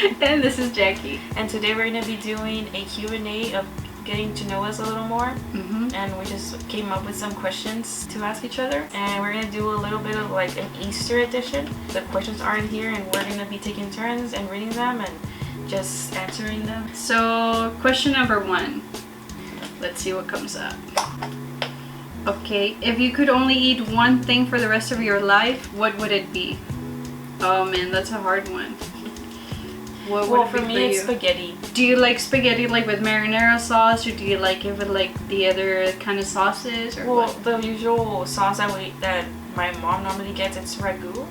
And this is Jackie. And today we're going to be doing a Q&A of getting to know us a little more. And we just came up with some questions to ask each other. And we're going to do a little bit of like an Easter edition. The questions are in here and we're going to be taking turns and reading them and just answering them. So, question number 1. Let's see what comes up. Okay, if you could only eat one thing for the rest of your life, what would it be? Oh man, that's a hard one. What would Well, it for be me, for it's you? spaghetti. Do you like spaghetti like with marinara sauce, or do you like it with like the other kind of sauces, or Well, what? the usual sauce that my mom normally gets, it's ragu.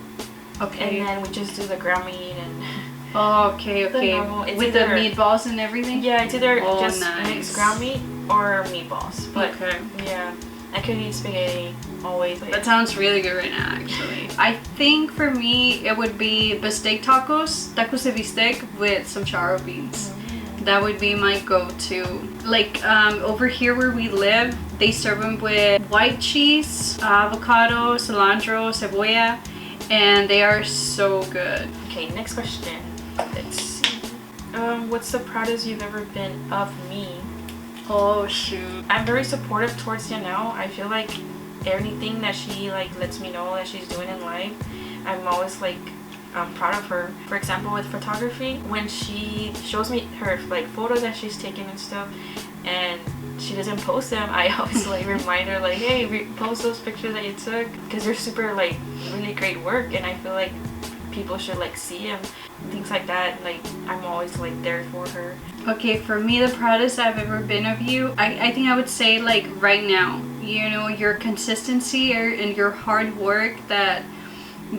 Okay. And then we just do the ground meat and... Oh, okay, okay. normal- it's With the either- meatballs and everything? Yeah, it's either Oh, just nice. mixed ground meat or meatballs. But Okay. yeah, I could eat spaghetti always. But That sounds really good right now, actually. I think for me, it would be bistec tacos de bistec with some charro beans. That would be my go-to. Like over here where we live, they serve them with white cheese, avocado, cilantro, cebolla, and they are so good. Okay, next question. Let's see. What's the proudest you've ever been of me? Oh shoot. I'm very supportive towards Yannel. I feel like anything that she like lets me know that she's doing in life, I'm always like proud of her. For example, with photography, when she shows me her like photos that she's taken and stuff, and she doesn't post them, I always like remind her like, hey, post those pictures that you took, because they're super like really great work, and I feel like people should like see them, things like that. Like I'm always like there for her. Okay, for me, the proudest I've ever been of you, I think I would say like right now, you know, your consistency and your hard work that,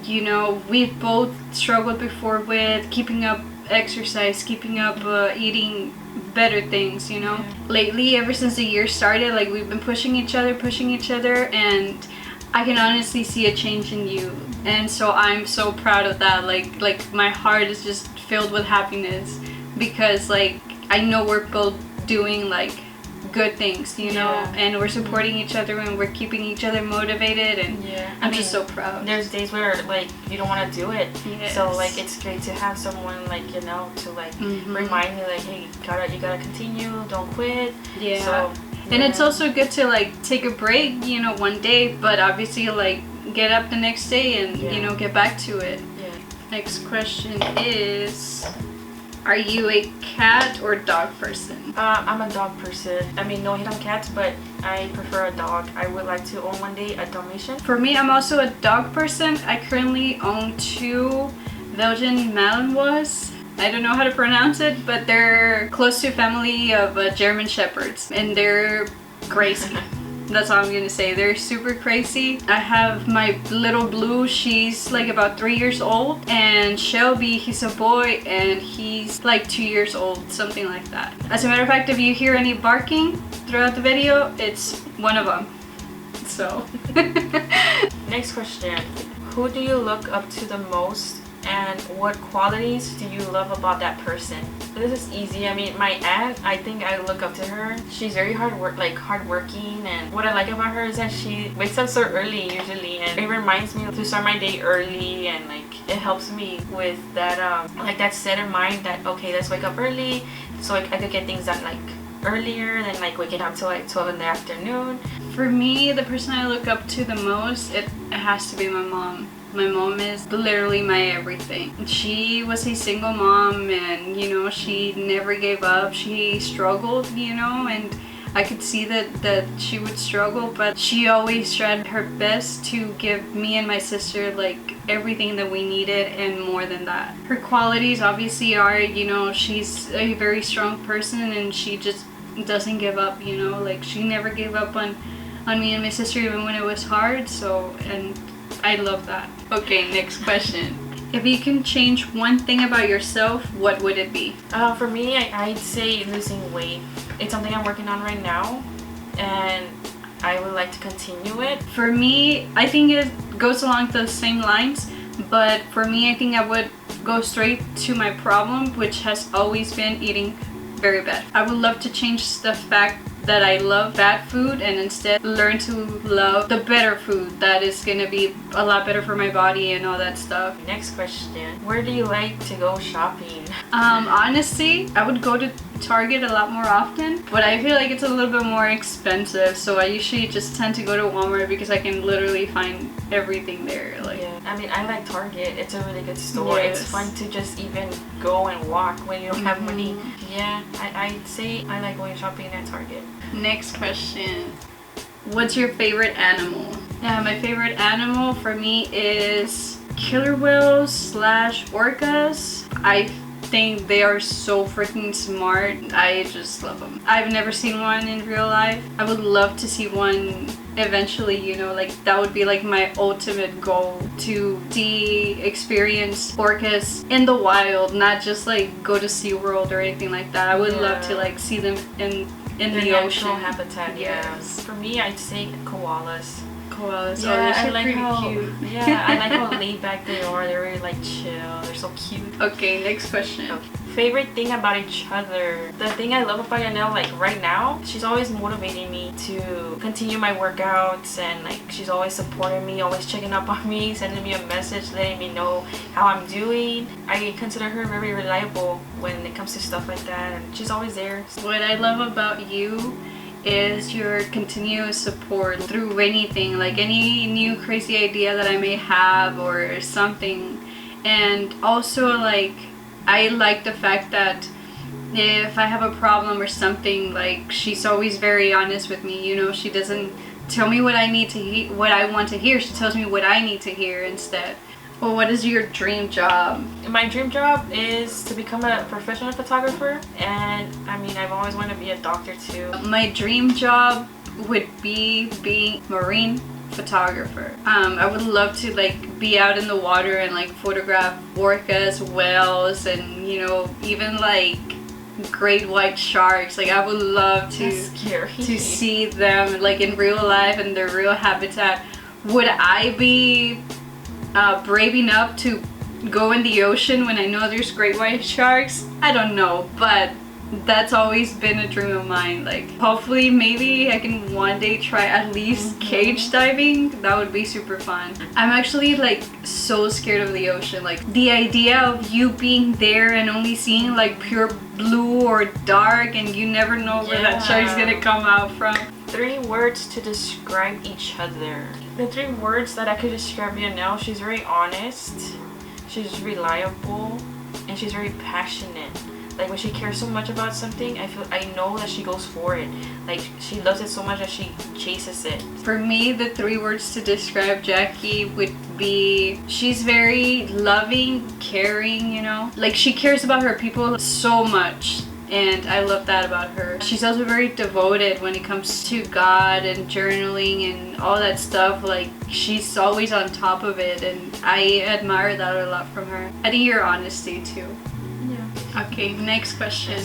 you know, we've both struggled before with keeping up exercise, keeping up eating better things, you know. Lately, ever since the year started, like we've been pushing each other, and I can honestly see a change in you. And so I'm so proud of that. Like my heart is just filled with happiness because like I know we're both doing like good things, you know, and we're supporting each other and we're keeping each other motivated, and I'm just so proud. There's days where like you don't want to do it, Yes. so like it's great to have someone like to like remind you like, hey, you gotta continue, don't quit. Yeah. So, and it's also good to like take a break, you know, one day, but obviously like get up the next day and you know, get back to it. Yeah. Next question is, are you a cat or dog person? I'm a dog person. I mean, no hate on cats, but I prefer a dog. I would like to own one day a Dalmatian. For me, I'm also a dog person. I currently own 2 Belgian Malinois. I don't know how to pronounce it, but they're close to a family of German Shepherds, and they're crazy. That's all I'm gonna say. They're super crazy. I have my little Blue. She's like about 3 years old, and Shelby, he's a boy and he's like 2 years old, something like that. As a matter of fact, if you hear any barking throughout the video, it's one of them. So Next question. Who do you look up to the most, and what qualities do you love about that person? This is easy. I mean, my aunt, I think I look up to her. She's very hardworking, and what I like about her is that she wakes up so early usually, and it reminds me to start my day early, and like it helps me with that like that set in mind that okay, let's wake up early so I could get things done like earlier than like waking up till like 12 in the afternoon. for me, the person I look up to the most, it has to be my mom. My mom is literally my everything. She was a single mom, and you know, she never gave up. She struggled, you know, and I could see that she would struggle, but she always tried her best to give me and my sister like everything that we needed and more than that. Her qualities obviously are, you know, she's a very strong person and she just doesn't give up, you know, like she never gave up on me and my sister even when it was hard. So, and I love that. Okay, next question. If you can change one thing about yourself, what would it be? For me, I'd say losing weight. It's something I'm working on right now, and I would like to continue it. For me, I think it goes along the same lines, but for me, I think I would go straight to my problem, which has always been eating very bad. I would love to change the fact that I love bad food and instead learn to love the better food that is gonna be a lot better for my body and all that stuff. Next question. Where do you like to go shopping? Honestly, I would go to Target a lot more often, but I feel like it's a little bit more expensive, so I usually just tend to go to Walmart because I can literally find everything there. Like, yeah, I mean, I like Target. It's a really good store. Yes. It's fun to just even go and walk when you don't have money. Yeah, I'd say I like going shopping at Target. Next question. What's your favorite animal? My favorite animal for me is killer whales / orcas. I think they are so freaking smart. I just love them. I've never seen one in real life. I would love to see one eventually, you know, like that would be like my ultimate goal, to experience orcas in the wild, not just like go to SeaWorld or anything like that. I would love to like see them in the ocean habitat. Yes. Yeah. For me, I'd say koalas. Koalas. Yeah, Oh, they're I so like pretty how cute. yeah, I like how laid back they are. They're really like chill. They're so cute. Okay, next question. Okay. Favorite thing about each other. The thing I love about Yannel, like right now, she's always motivating me to continue my workouts, and like she's always supporting me, always checking up on me, sending me a message, letting me know how I'm doing. I consider her very reliable when it comes to stuff like that, and she's always there. What I love about you is your continuous support through anything, like any new crazy idea that I may have or something. And also, like, I like the fact that if I have a problem or something, like, she's always very honest with me, you know. She doesn't tell me what I need to hear, what I want to hear. She tells me what I need to hear instead. Well, what is your dream job? My dream job is to become a professional photographer, and I mean, I've always wanted to be a doctor too. My dream job would be being marine photographer. I would love to like be out in the water and like photograph orcas, whales, and you know, even like great white sharks. Like I would love to see them like in real life in their real habitat. Would I be brave enough to go in the ocean when I know there's great white sharks? I don't know, but that's always been a dream of mine. Like hopefully maybe I can one day try at least cage diving. That would be super fun. I'm actually like so scared of the ocean. Like the idea of you being there and only seeing like pure blue or dark, and you never know where that shark's gonna come out from. 3 words to describe each other. The 3 words that I could describe Yannel: she's very honest, she's reliable, and she's very passionate. Like when she cares so much about something, I know that she goes for it. Like she loves it so much that she chases it. For me, the 3 words to describe Jackie would be, she's very loving, caring, you know? Like she cares about her people so much. And I love that about her. She's also very devoted when it comes to God and journaling and all that stuff. Like she's always on top of it, and I admire that a lot from her. I think your honesty too. Yeah. Okay, next question.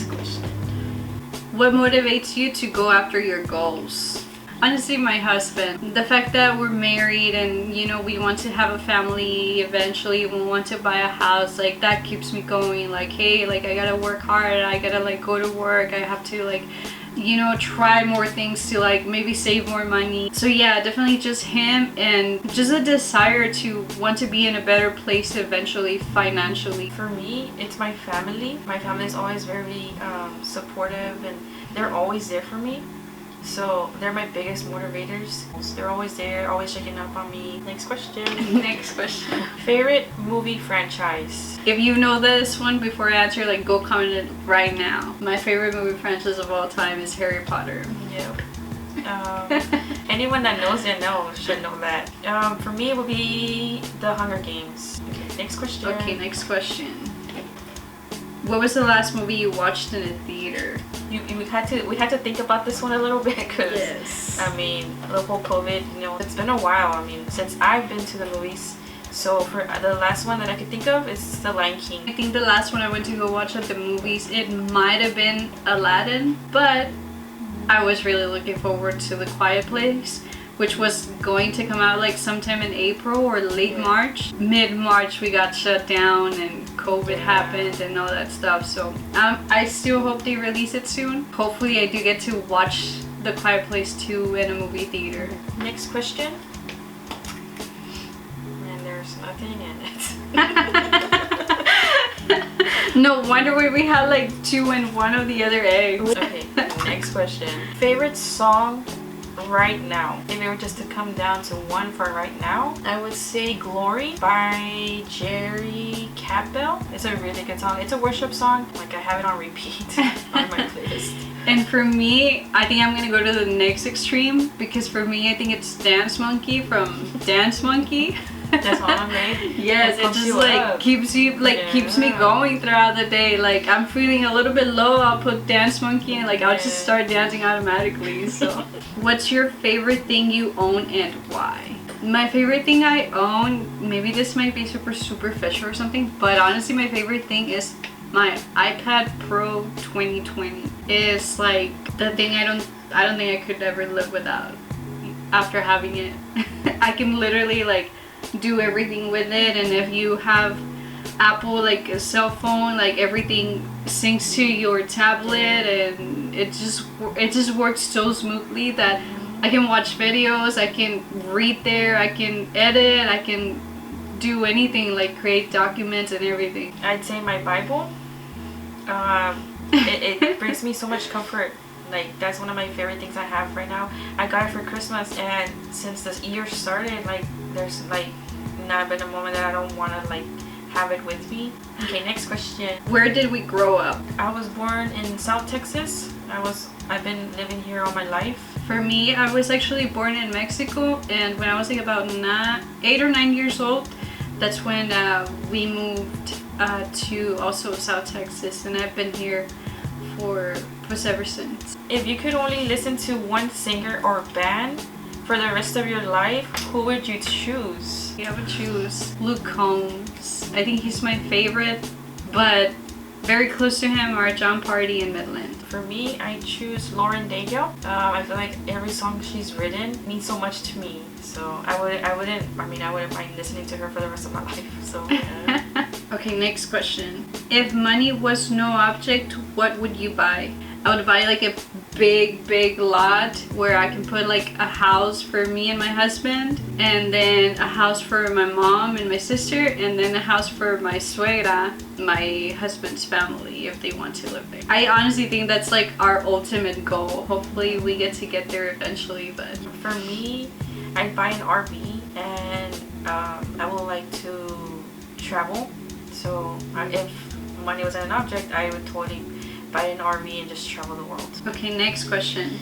What motivates you to go after your goals? Honestly, my husband. The fact that we're married and, you know, we want to have a family eventually, we want to buy a house, like that keeps me going. Like, hey, like I gotta work hard, I gotta like go to work, I have to like, you know, try more things to like maybe save more money. So yeah, definitely just him, and just a desire to want to be in a better place eventually financially. For me, it's my family. My family is always very supportive, and they're always there for me. So they're my biggest motivators. They're always there, always checking up on me. Next question. Next question. Favorite movie franchise? If you know this one before I answer, like go comment it right now. My favorite movie franchise of all time is Harry Potter. Yep. Anyone that knows Yannel should know that. For me, it would be The Hunger Games. Okay, next question. Okay, next question. What was the last movie you watched in a theater? We had to think about this one a little bit, because yes. I mean, the whole COVID, you know, it's been a while. I mean, since I've been to the movies. So for the last one that I could think of is The Lion King. I think the last one I went to go watch at the movies, it might have been Aladdin, but I was really looking forward to The Quiet Place, which was going to come out like sometime in April or late March. Mid-March we got shut down and COVID happened and all that stuff. So I still hope they release it soon. Hopefully I do get to watch The Quiet Place 2 in a movie theater. Next question. And there's nothing in it. No wonder why we had like 2 and 1 of the other eggs. Okay, next question. Favorite song right now? If it were just to come down to one for right now, I would say Glory by Jerry Campbell. It's a really good song. It's a worship song. Like, I have it on repeat on my playlist. And for me, I think I'm gonna go to the next extreme, because for me, I think it's Dance Monkey from Dance Monkey. That's all I'm made. Yes, it just like keeps you keeps me going throughout the day. Like, I'm feeling a little bit low, I'll put Dance Monkey and like I'll just start dancing automatically. So what's your favorite thing you own and why? My favorite thing I own, maybe this might be super superficial or something, but honestly my favorite thing is my iPad Pro 2020. It's like the thing I don't think I could ever live without after having it. I can literally like do everything with it, and if you have Apple, like a cell phone, like everything syncs to your tablet, and it just works so smoothly that I can watch videos, I can read there, I can edit, I can do anything, like create documents and everything. I'd say my Bible. It brings me so much comfort. Like, that's one of my favorite things I have right now. I got it for Christmas, and since this year started, like, there's like not been a moment that I don't want to like have it with me. Okay, next question. Where did we grow up? I was born in South Texas. I've been living here all my life. For me, I was actually born in Mexico, and when I was like about 8 or 9 years old, that's when we moved to also South Texas, and I've been here for ever since. If you could only listen to one singer or band for the rest of your life, who would you choose? I would choose Luke Combs. I think he's my favorite, but very close to him are John Party and Midland. For me, I choose Lauren Daigle. I feel like every song she's written means so much to me. So I wouldn't mind listening to her for the rest of my life. So yeah. Okay, next question. If money was no object, what would you buy? I would buy like a big lot where I can put like a house for me and my husband, and then a house for my mom and my sister, and then a house for my suegra, my husband's family, if they want to live there. I honestly think that's like our ultimate goal. Hopefully we get there eventually, but for me, I'd buy an RV, and I would like to travel. So if money wasn't an object, I would totally buy an RV and just travel the world. Okay, next question.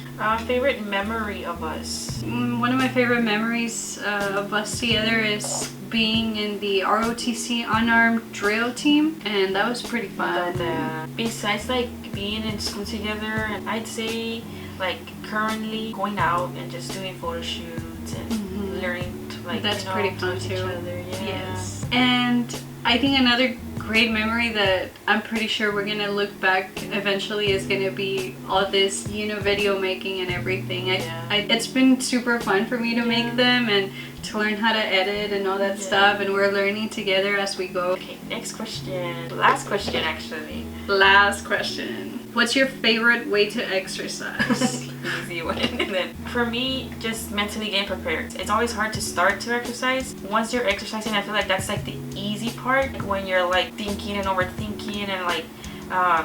Favorite memory of us? One of my favorite memories of us together is being in the ROTC unarmed drill team, and that was pretty fun. But besides like being in school together, I'd say like currently going out and just doing photo shoots and learning to like, that's pretty fun too. Each other. Yeah. Yes. And I think another great memory that I'm pretty sure we're gonna look back eventually is gonna be all this, video making and everything. It's been super fun for me to make them and to learn how to edit and all that stuff, and we're learning together as we go. Okay, next question. Last question, actually. Last question. What's your favorite way to exercise? Easy one. And then for me, just mentally getting prepared. It's always hard to start to exercise. Once you're exercising, I feel like that's like the easy part. When you're like thinking and overthinking and like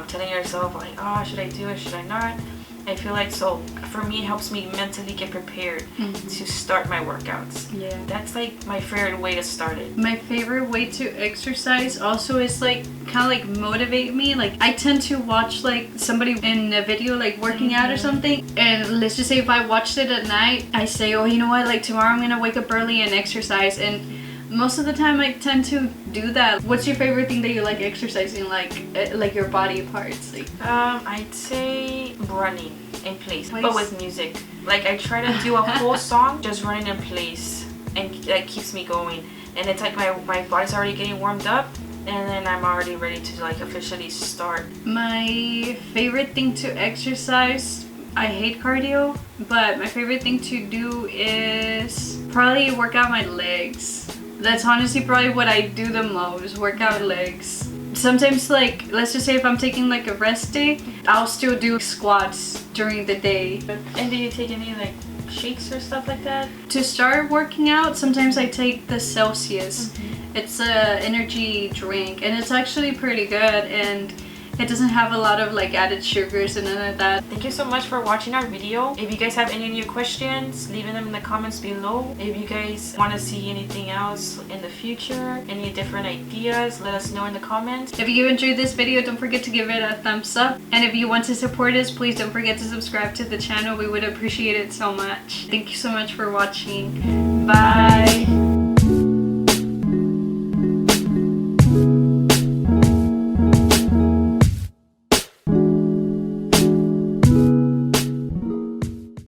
telling yourself like, oh, should I do it, should I not? I feel like, so for me, it helps me mentally get prepared to start my workouts. Yeah, that's like my favorite way to start it. My favorite way to exercise also is like kind of like motivate me. Like, I tend to watch like somebody in a video like working out or something, and let's just say if I watched it at night, I say, oh, you know what, like tomorrow I'm gonna wake up early and exercise, and most of the time I tend to do that. What's your favorite thing that you like exercising, like your body parts? Like I'd say running in place, but with music. Like, I try to do a whole song just running in place, and that keeps me going. And it's like my body's already getting warmed up, and then I'm already ready to like officially start. My favorite thing to exercise, I hate cardio, but my favorite thing to do is probably work out my legs. That's honestly probably what I do the most, work out legs. sometimes, like, let's just say if I'm taking like a rest day, I'll still do squats during the day. And do you take any like shakes or stuff like that? To start working out, sometimes I take the Celsius. It's a energy drink, and it's actually pretty good, and it doesn't have a lot of like added sugars and none of that. Thank you so much for watching our video. If you guys have any new questions, leave them in the comments below. If you guys want to see anything else in the future, any different ideas, let us know in the comments. If you enjoyed this video, don't forget to give it a thumbs up. And if you want to support us, please don't forget to subscribe to the channel. We would appreciate it so much. Thank you so much for watching.